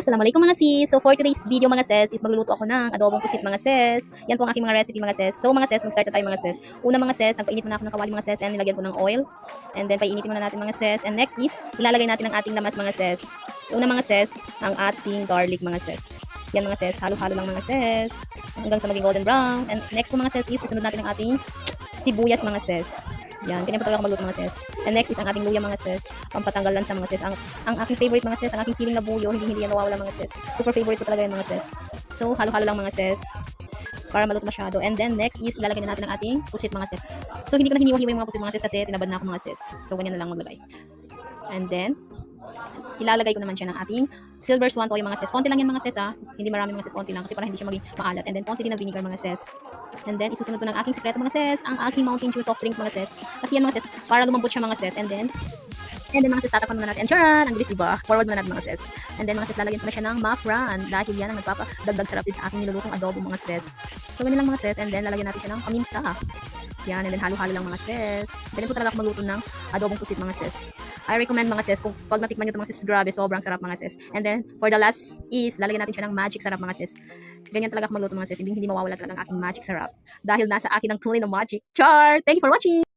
Assalamualaikum mga sis. So for today's video mga sis is magluluto ako ng adobong pusit mga sis. Yan po ang aking mga recipe mga sis. So mga sis, mag-start na tayo mga sis. Una mga sis, nagpainit muna ako ng kawali mga sis and nilagyan ko ng oil. And then painitin muna natin mga sis. And next is ilalagay natin ang ating lamas mga sis. Una mga sis, ang ating garlic mga sis. Yan mga sis, halo-halo lang mga sis hanggang sa maging golden brown. And next po mga sis is isunod natin ang ating sibuyas mga sis. Yan, ganyan po talaga ako magluto mga sis. And next is ang ating luya mga sis. Pampatanggal lang sa mga sis. Ang aking favorite mga sis, ang aking siling na buyo, hindi yan nawawala mga sis. Super favorite ko talaga yan mga sis. So, halo-halo lang mga sis para maluto masyado. And then next is ilalagay na natin ang ating pusit mga sis. So, hindi ko na hiniwa-hiwa yung mga pusit mga sis kasi tinabad na ako mga sis. So, ganyan na lang maglagay. And then, ilalagay ko naman siya ng ating silver swan toyo mga sis. Konti lang yan mga sis ha. Hindi marami mga sis, konti lang kasi para hindi siya maging maalat. And then, konti din ng vinegar mga sis. And then, isusunod ko ng aking sekreto mga sis, ang aking Mountain Dew soft drinks mga sis. Kasi yan mga sis, para lumambot siya mga sis. And then mga sis, tatakpan muna natin. And charan! Ang bilis diba? Forward muna natin mga sis. And then mga sis, lalagyan ko na siya ng mafran. Dahil yan ang nagpapadagdag sarap din sa aking nilulutong adobo mga sis. So, ganyan lang mga sis. And then, lalagyan natin siya ng paminta. Yan, and then halo-halo lang mga sis. Ganyan po talaga ako magluto ng adobong pusit mga sis. I recommend mga sis, kung pag natikman nyo ito mga sis, grabe, sobrang sarap mga sis. And then, for the last is, lalagyan natin siya ng magic sarap mga sis. Ganyan talaga ako magluto mga sis. Hindi mawawala talaga ang aking magic sarap. Dahil nasa akin ang tunay na magic. Char! Thank you for watching!